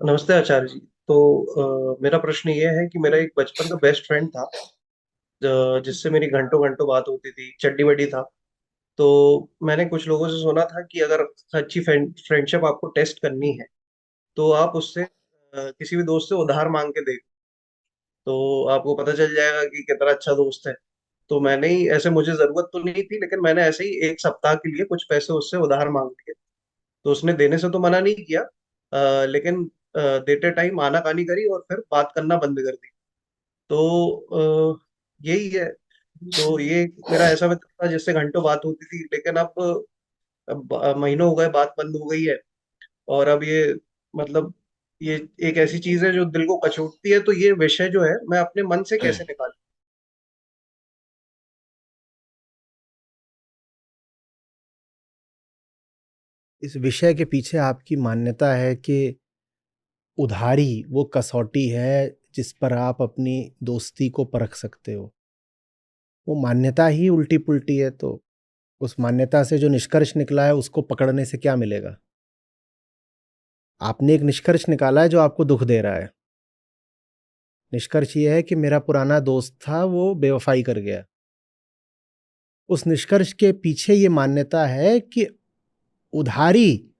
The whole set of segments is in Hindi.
नमस्ते आचार्य जी। तो मेरा प्रश्न ये है कि मेरा एक बचपन का बेस्ट फ्रेंड था, जिससे मेरी घंटों घंटों बात होती थी, चड्डी बड्डी था। तो मैंने कुछ लोगों से सुना था कि अगर सच्ची फ्रेंडशिप आपको टेस्ट करनी है तो आप उससे किसी भी दोस्त से उधार मांग के देखो, तो आपको पता चल जाएगा कि कितना अच्छा दोस्त है। तो मैंने ही ऐसे, मुझे जरूरत तो नहीं थी, लेकिन मैंने ऐसे ही एक सप्ताह के लिए कुछ पैसे उससे उधार मांग लिए। तो उसने देने से तो मना नहीं किया, लेकिन देते टाइम आनाकानी करी और फिर बात करना बंद कर दी। तो यही है। तो ये मेरा ऐसा मित्र था जिससे घंटों बात होती थी, लेकिन अब महीनों हो गए, बात बंद हो गई है। और अब ये, मतलब, ये एक ऐसी चीज है जो दिल को कचोटती है। तो ये विषय जो है, मैं अपने मन से कैसे निकालूं? इस विषय के पीछे आपकी मान्यता है कि उधारी वो कसौटी है जिस पर आप अपनी दोस्ती को परख सकते हो। वो मान्यता ही उल्टी पुल्टी है, तो उस मान्यता से जो निष्कर्ष निकला है उसको पकड़ने से क्या मिलेगा? आपने एक निष्कर्ष निकाला है जो आपको दुख दे रहा है। निष्कर्ष ये है कि मेरा पुराना दोस्त था, वो बेवफाई कर गया। उस निष्कर्ष के पीछे ये मान्यता है कि उधारी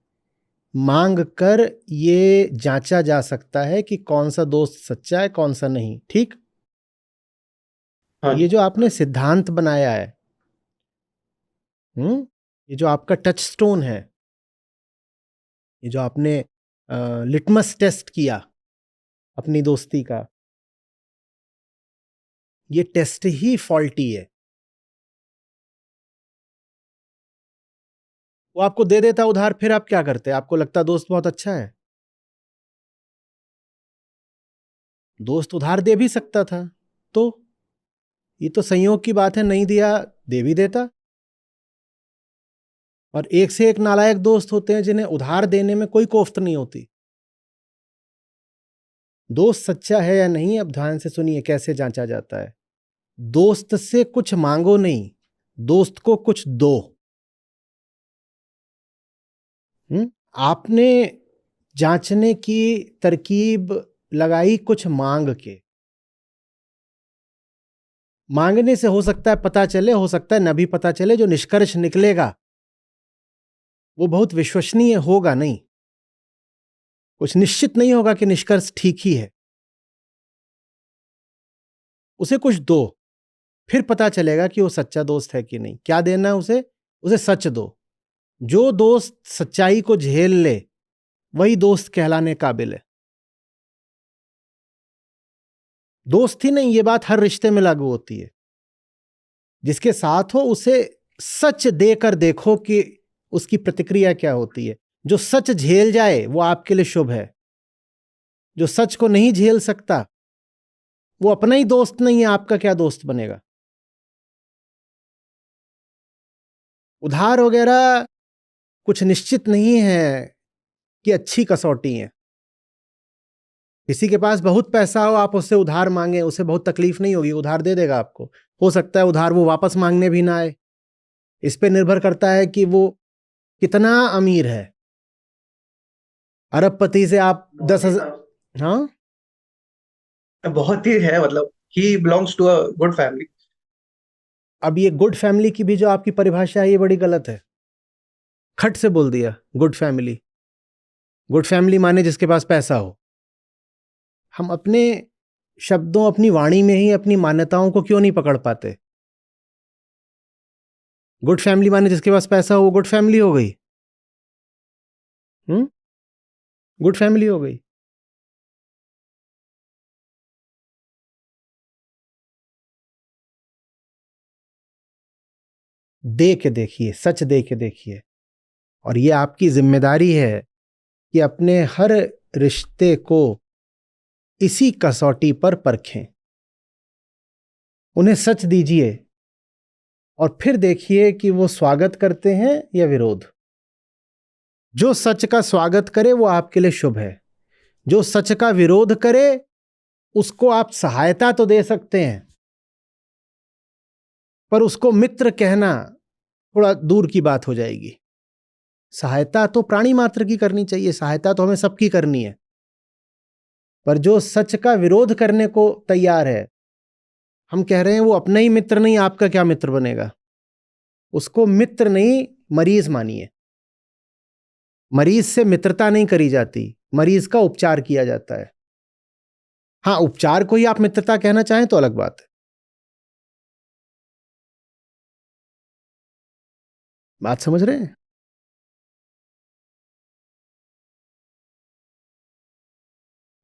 मांग कर ये जांचा जा सकता है कि कौन सा दोस्त सच्चा है, कौन सा नहीं। ठीक? हाँ ये जी। जो आपने सिद्धांत बनाया है, ये जो आपका टच स्टोन है, ये जो आपने लिटमस टेस्ट किया अपनी दोस्ती का, ये टेस्ट ही फॉल्टी है। वो आपको दे देता उधार, फिर आप क्या करते? आपको लगता दोस्त बहुत अच्छा है? दोस्त उधार दे भी सकता था, तो ये तो संयोग की बात है, नहीं दिया, दे भी देता। और एक से एक नालायक दोस्त होते हैं जिन्हें उधार देने में कोई कोफ्त नहीं होती। दोस्त सच्चा है या नहीं, अब ध्यान से सुनिए कैसे जांचा जाता है। दोस्त से कुछ मांगो नहीं, दोस्त को कुछ दो। आपने जांचने की तरकीब लगाई कुछ मांग के। मांगने से हो सकता है पता चले, हो सकता है न भी पता चले। जो निष्कर्ष निकलेगा वो बहुत विश्वसनीय होगा नहीं। कुछ निश्चित नहीं होगा कि निष्कर्ष ठीक ही है। उसे कुछ दो, फिर पता चलेगा कि वो सच्चा दोस्त है कि नहीं। क्या देना है उसे? उसे सच दो। जो दोस्त सच्चाई को झेल ले वही दोस्त कहलाने काबिल है। दोस्त ही नहीं, ये बात हर रिश्ते में लागू होती है। जिसके साथ हो उसे सच देकर देखो कि उसकी प्रतिक्रिया क्या होती है। जो सच झेल जाए वो आपके लिए शुभ है। जो सच को नहीं झेल सकता वो अपना ही दोस्त नहीं है, आपका क्या दोस्त बनेगा? उधार वगैरह कुछ निश्चित नहीं है कि अच्छी कसौटी है। किसी के पास बहुत पैसा हो, आप उससे उधार मांगे, उसे बहुत तकलीफ नहीं होगी, उधार दे देगा आपको। हो सकता है उधार वो वापस मांगने भी ना आए। इस पे निर्भर करता है कि वो कितना अमीर है। अरबपति से आप बहुत दस ही हजार हाँ, बहुत ही है, मतलब ही belongs to a good family. अब ये गुड फैमिली की भी जो आपकी परिभाषा है ये बड़ी गलत है। खट से बोल दिया गुड फैमिली। गुड फैमिली माने जिसके पास पैसा हो। हम अपने शब्दों, अपनी वाणी में ही अपनी मान्यताओं को क्यों नहीं पकड़ पाते? गुड फैमिली माने जिसके पास पैसा हो, वो गुड फैमिली हो गई। हम्म गुड फैमिली हो गई। दे के देखिए, सच दे के देखिए। और ये आपकी जिम्मेदारी है कि अपने हर रिश्ते को इसी कसौटी पर परखें। उन्हें सच दीजिए और फिर देखिए कि वो स्वागत करते हैं या विरोध। जो सच का स्वागत करे वो आपके लिए शुभ है। जो सच का विरोध करे उसको आप सहायता तो दे सकते हैं, पर उसको मित्र कहना थोड़ा दूर की बात हो जाएगी। सहायता तो प्राणी मात्र की करनी चाहिए, सहायता तो हमें सबकी करनी है। पर जो सच का विरोध करने को तैयार है, हम कह रहे हैं वो अपना ही मित्र नहीं, आपका क्या मित्र बनेगा? उसको मित्र नहीं, मरीज मानिए। मरीज से मित्रता नहीं करी जाती, मरीज का उपचार किया जाता है। हाँ, उपचार को ही आप मित्रता कहना चाहें तो अलग बात है। बात समझ रहे हैं?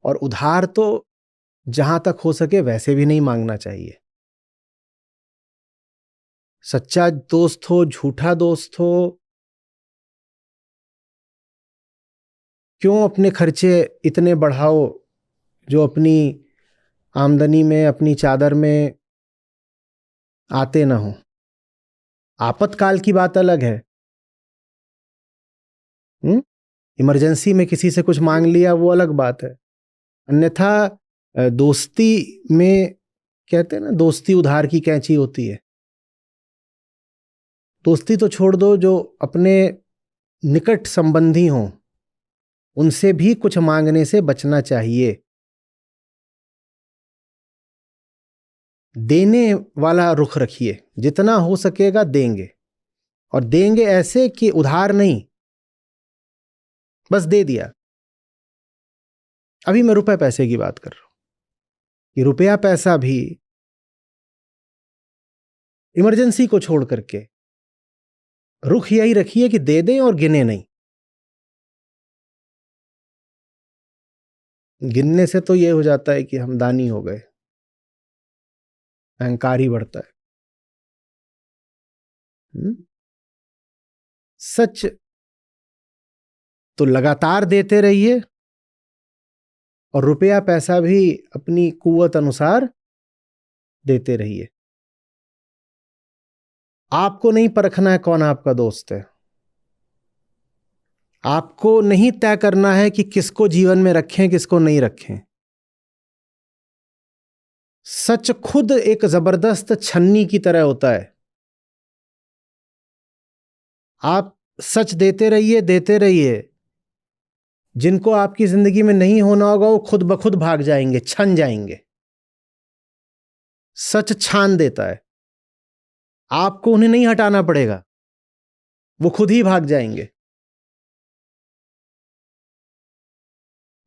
और उधार तो जहां तक हो सके वैसे भी नहीं मांगना चाहिए। सच्चा दोस्त हो, झूठा दोस्त हो, क्यों अपने खर्चे इतने बढ़ाओ जो अपनी आमदनी में, अपनी चादर में आते ना हो? आपातकाल की बात अलग है। इमरजेंसी में किसी से कुछ मांग लिया, वो अलग बात है। अन्यथा दोस्ती में कहते हैं ना, दोस्ती उधार की कैंची होती है। दोस्ती तो छोड़ दो, जो अपने निकट संबंधी हों उनसे भी कुछ मांगने से बचना चाहिए। देने वाला रुख रखिए, जितना हो सकेगा देंगे, और देंगे ऐसे कि उधार नहीं, बस दे दिया। अभी मैं रुपए पैसे की बात कर रहा हूं कि रुपया पैसा भी इमरजेंसी को छोड़ करके रुख यही रखिए कि दे दें और गिने नहीं। गिनने से तो ये हो जाता है कि हम दानी हो गए, अहंकार ही बढ़ता है। सच तो लगातार देते रहिए, और रुपया पैसा भी अपनी कुव्वत अनुसार देते रहिए। आपको नहीं परखना है कौन आपका दोस्त है। आपको नहीं तय करना है कि किसको जीवन में रखें, किसको नहीं रखें। सच खुद एक जबरदस्त छन्नी की तरह होता है। आप सच देते रहिए, देते रहिए। जिनको आपकी जिंदगी में नहीं होना होगा वो खुद ब खुद भाग जाएंगे, छन जाएंगे। सच छान देता है, आपको उन्हें नहीं हटाना पड़ेगा, वो खुद ही भाग जाएंगे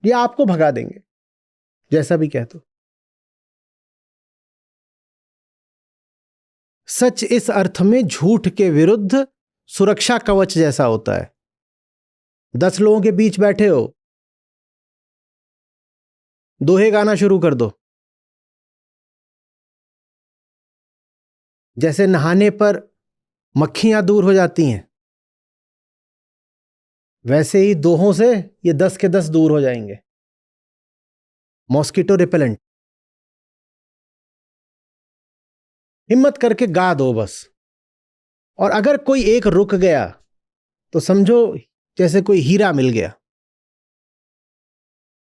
या आपको भगा देंगे, जैसा भी कह दो। सच इस अर्थ में झूठ के विरुद्ध सुरक्षा कवच जैसा होता है। 10 लोगों के बीच बैठे हो, दोहे गाना शुरू कर दो। जैसे नहाने पर मक्खियां दूर हो जाती हैं, वैसे ही दोहों से ये 10 के 10 दूर हो जाएंगे। Mosquito repellent. हिम्मत करके गा दो बस। और अगर कोई एक रुक गया तो समझो जैसे कोई हीरा मिल गया।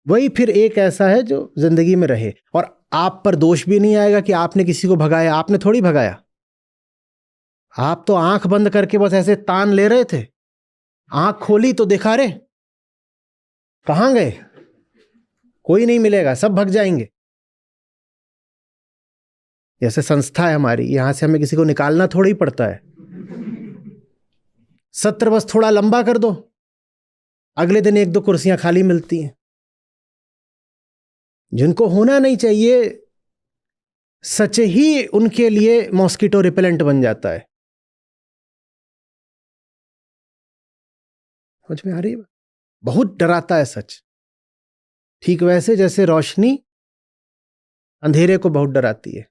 वही फिर एक ऐसा है जो जिंदगी में रहे, और आप पर दोष भी नहीं आएगा कि आपने किसी को भगाया। आपने थोड़ी भगाया, आप तो आंख बंद करके बस ऐसे तान ले रहे थे। आंख खोली तो देखा, रे कहां गए, कोई नहीं मिलेगा, सब भग जाएंगे। जैसे संस्था है हमारी, यहां से हमें किसी को निकालना थोड़ा ही पड़ता है। सत्र बस थोड़ा लंबा कर दो, अगले दिन 1-2 कुर्सियां खाली मिलती हैं। जिनको होना नहीं चाहिए, सच ही उनके लिए मॉस्किटो रिपेलेंट बन जाता है। समझ में आ रही है? बहुत डराता है सच, ठीक वैसे जैसे रोशनी अंधेरे को बहुत डराती है।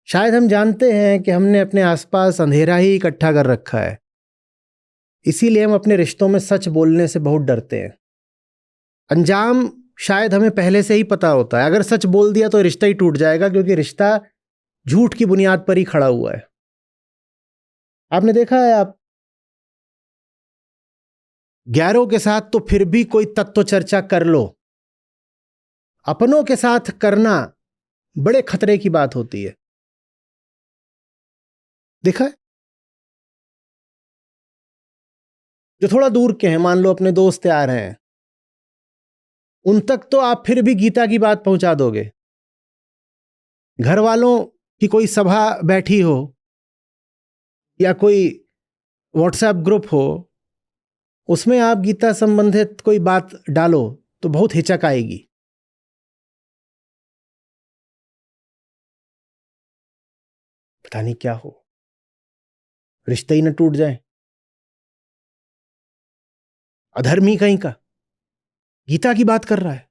शायद हम जानते हैं कि हमने अपने आसपास अंधेरा ही इकट्ठा कर रखा है, इसीलिए हम अपने रिश्तों में सच बोलने से बहुत डरते हैं। अंजाम शायद हमें पहले से ही पता होता है, अगर सच बोल दिया तो रिश्ता ही टूट जाएगा, क्योंकि रिश्ता झूठ की बुनियाद पर ही खड़ा हुआ है। आपने देखा है, आप गैरों के साथ तो फिर भी कोई तत्व चर्चा कर लो, अपनों के साथ करना बड़े खतरे की बात होती है। देखा है? जो थोड़ा दूर के हैं, मान लो अपने दोस्त यार हैं, उन तक तो आप फिर भी गीता की बात पहुंचा दोगे। घर वालों की कोई सभा बैठी हो या कोई व्हाट्सएप ग्रुप हो, उसमें आप गीता संबंधित कोई बात डालो तो बहुत हिचक आएगी। पता नहीं क्या हो, रिश्ते ही न टूट जाए। अधर्मी कहीं का गीता की बात कर रहा है।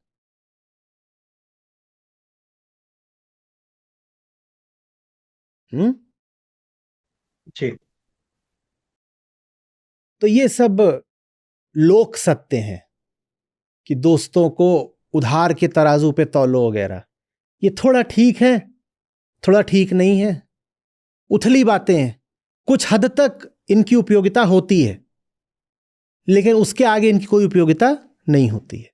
जी। तो ये सब लोक सत्य हैं कि दोस्तों को उधार के तराजू पे तौलो वगैरह। ये थोड़ा ठीक है, थोड़ा ठीक नहीं है, उथली बातें हैं। कुछ हद तक इनकी उपयोगिता होती है, लेकिन उसके आगे इनकी कोई उपयोगिता नहीं होती है।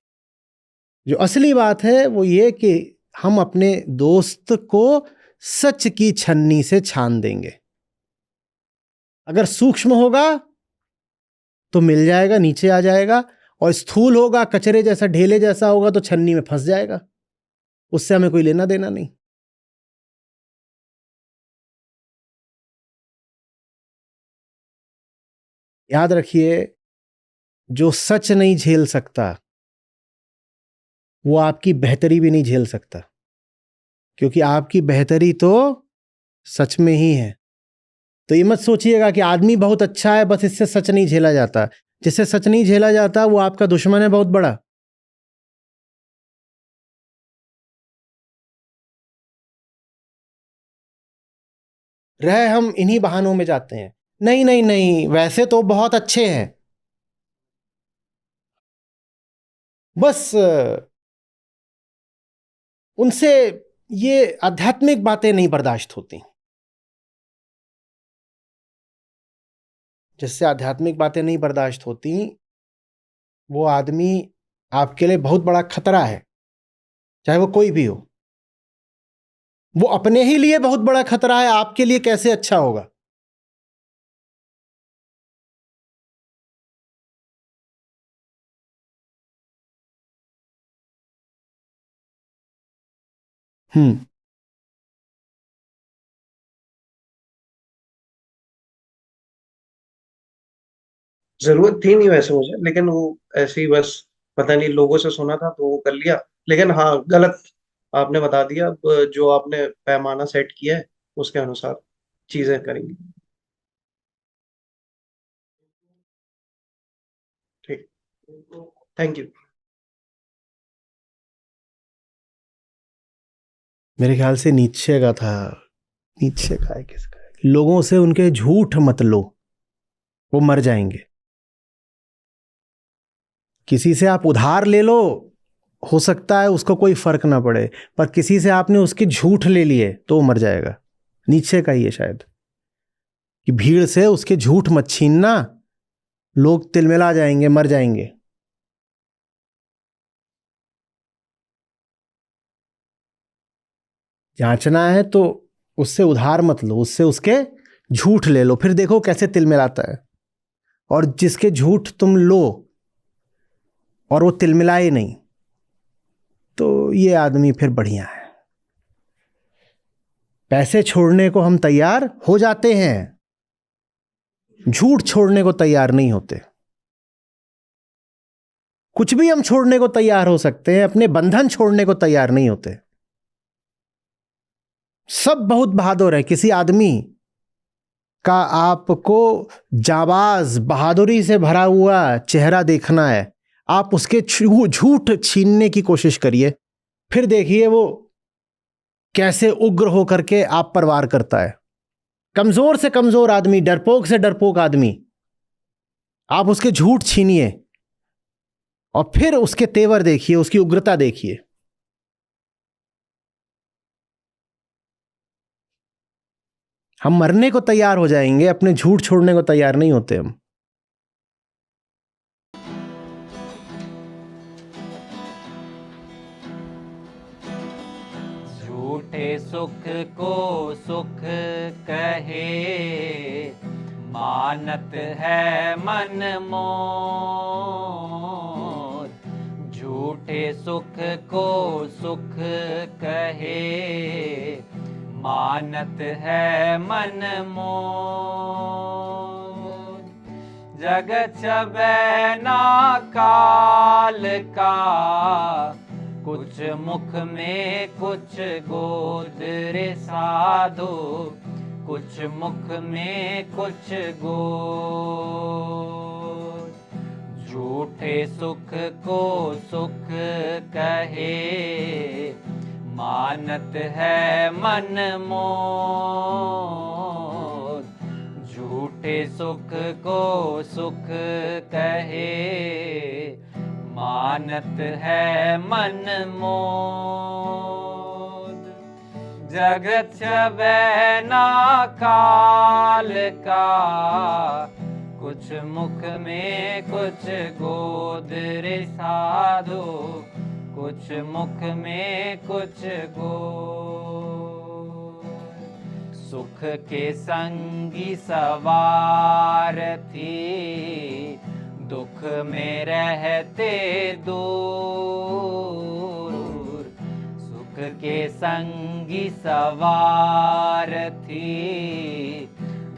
जो असली बात है वो ये कि हम अपने दोस्त को सच की छन्नी से छान देंगे। अगर सूक्ष्म होगा तो मिल जाएगा, नीचे आ जाएगा, और स्थूल होगा, कचरे जैसा, ढेले जैसा होगा तो छन्नी में फंस जाएगा। उससे हमें कोई लेना देना नहीं। याद रखिए, जो सच नहीं झेल सकता वो आपकी बेहतरी भी नहीं झेल सकता, क्योंकि आपकी बेहतरी तो सच में ही है। तो ये मत सोचिएगा कि आदमी बहुत अच्छा है, बस इससे सच नहीं झेला जाता। जिससे सच नहीं झेला जाता वो आपका दुश्मन है बहुत बड़ा। हम इन्हीं बहानों में जाते हैं, नहीं नहीं नहीं वैसे तो बहुत अच्छे हैं, बस उनसे ये आध्यात्मिक बातें नहीं बर्दाश्त होती। जिससे आध्यात्मिक बातें नहीं बर्दाश्त होती वो आदमी आपके लिए बहुत बड़ा खतरा है, चाहे वो कोई भी हो। वो अपने ही लिए बहुत बड़ा खतरा है, आपके लिए कैसे अच्छा होगा। जरूरत थी नहीं वैसे मुझे, लेकिन वो ऐसे ही बस, पता नहीं, लोगों से सुना था तो वो कर लिया। लेकिन हाँ, गलत आपने बता दिया। अब जो आपने पैमाना सेट किया है उसके अनुसार चीजें करेंगे। ठीक। Thank you. मेरे ख्याल से नीचे का था, नीचे का है किसका है? लोगों से उनके झूठ मत लो, वो मर जाएंगे। किसी से आप उधार ले लो, हो सकता है उसको कोई फर्क ना पड़े, पर किसी से आपने उसके झूठ ले लिए तो वो मर जाएगा। नीचे का ही है शायद कि भीड़ से उसके झूठ मत छीनना, लोग तिलमिला जाएंगे, मर जाएंगे। जांचना है तो उससे उधार मत लो, उससे उसके झूठ ले लो, फिर देखो कैसे तिलमिलाता है। और जिसके झूठ तुम लो और वो तिलमिलाए नहीं, तो ये आदमी फिर बढ़िया है। पैसे छोड़ने को हम तैयार हो जाते हैं, झूठ छोड़ने को तैयार नहीं होते। कुछ भी हम छोड़ने को तैयार हो सकते हैं, अपने बंधन छोड़ने को तैयार नहीं होते। सब बहुत बहादुर है। किसी आदमी का आपको जाबाज बहादुरी से भरा हुआ चेहरा देखना है, आप उसके झूठ छीनने की कोशिश करिए, फिर देखिए वो कैसे उग्र होकर के आप पर वार करता है। कमजोर से कमजोर आदमी, डरपोक से डरपोक आदमी, आप उसके झूठ छीनिए और फिर उसके तेवर देखिए, उसकी उग्रता देखिए। हम मरने को तैयार हो जाएंगे, अपने झूठ छोड़ने को तैयार नहीं होते हम। झूठे सुख को सुख कहे, मानत है मन मोर। झूठ झूठे सुख को सुख कहे, मानत है मन मोह। जगत छबे ना काल का, कुछ मुख में कुछ गोद रे साधो, कुछ मुख में कुछ गोद। झूठे सुख को सुख कहे, मानत है मन मोह। झूठे सुख को सुख कहे, मानत है मन मोद। जगत छबे ना काल का, कुछ मुख में कुछ गोद रे साधो, कुछ मुख में कुछ गोद। सुख के संगी सवार थी, दुख में रहते दूर। सुख के संगी सवार थी,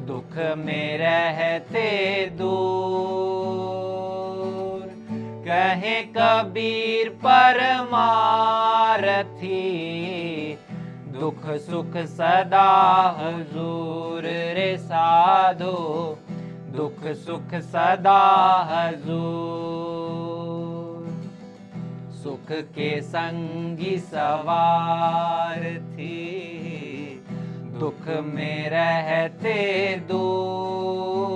दुख में रहते दूर। कहे कबीर परमारथी, दुख सुख सदा हजूर रे साधो, दुख सुख सदा हजूर। सुख के संगी सवार थी, दुख में रहते दूर।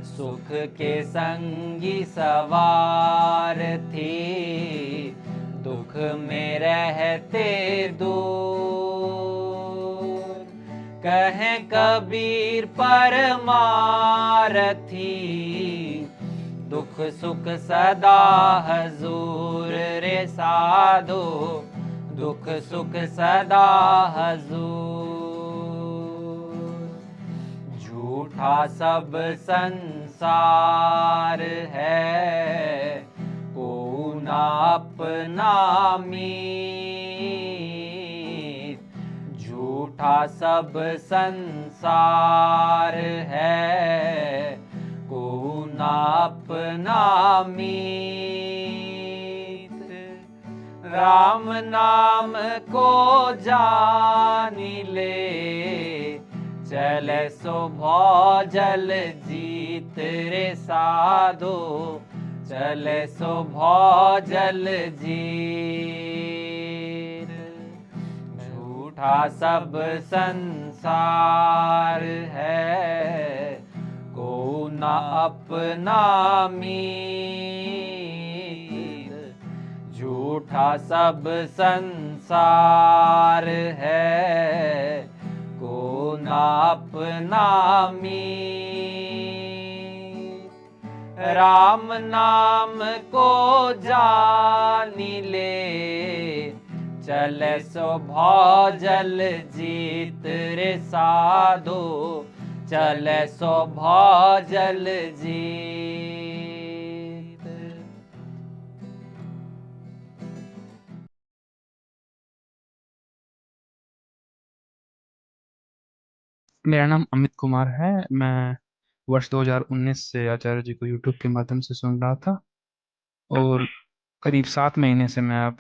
सुख के संगी सवार थी, दुख में रहते दूर। कहे कबीर परमारथी, दुख सुख सदा हजूर रे साधो, दुख सुख सदा हजूर। झूठा सब संसार है, को ना अपना मीत। झूठा सब संसार है, को ना अपना मीत। राम नाम को जानी ले, चले सो भौजल जीत रे साधो, चले सो भौजल जीत। झूठा सब संसार है, को ना अपना मीत। झूठा सब संसार है, को ना अपना मीत। राम नाम को जानी ले, चले सो भौजल जीत रे साधो, चले सो भौजल जीत। मेरा नाम अमित कुमार है। मैं वर्ष 2019 से आचार्य जी को यूट्यूब के माध्यम से सुन रहा था, और करीब 7 महीने से मैं अब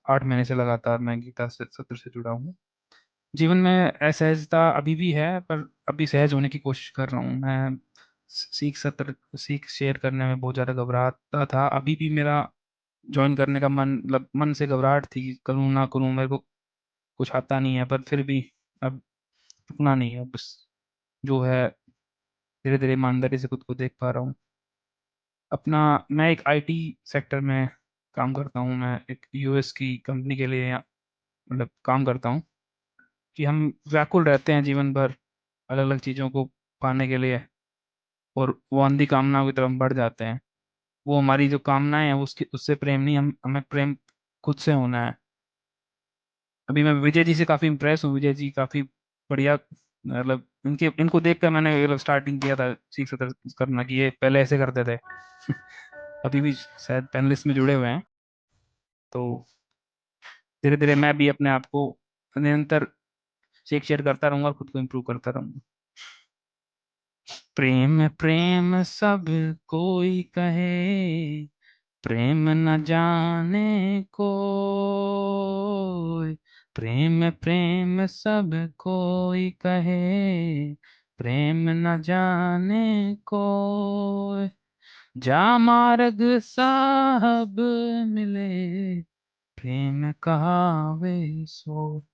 8 महीने से लगातार मैं गीता से सत्र से जुड़ा हूँ। जीवन में असहजता अभी भी है, पर अभी सहज होने की कोशिश कर रहा हूँ। मैं सीख शेयर करने में बहुत ज़्यादा घबराता था। अभी भी मेरा ज्वाइन करने का मन से घबराहट थी कि करूँ ना करूँ, मेरे को कुछ आता नहीं है, पर फिर भी अब रुकना नहीं है। बस जो है धीरे धीरे ईमानदारी से खुद को देख पा रहा हूँ। मैं एक आईटी सेक्टर में काम करता हूँ। मैं एक यूएस की कंपनी के लिए काम करता हूँ कि हम व्याकुल रहते हैं जीवन भर अलग अलग चीज़ों को पाने के लिए, और वो अंधी कामनाओं की तरफ हम बढ़ जाते हैं। वो हमारी जो कामनाएं हैं उसकी उससे प्रेम नहीं, हमें प्रेम खुद से होना है। अभी मैं विजय जी से काफ़ी इम्प्रेस हूँ। विजय जी काफ़ी बढ़िया, इनको देख कर मैंने स्टार्टिंग किया था सीख सकते करना, कि ये पहले ऐसे करते थे। अभी भी शायद पैनलिस्ट में जुड़े हुए हैं। तो धीरे धीरे मैं भी अपने आप को निरंतर शेयर करता रहूंगा और खुद को इम्प्रूव करता रहूंगा। प्रेम प्रेम सब कोई कहे, प्रेम न जाने कोई। प्रेम प्रेम सब कोई कहे, प्रेम न जाने कोई। जा मार्ग साहब मिले, प्रेम कहावे सो।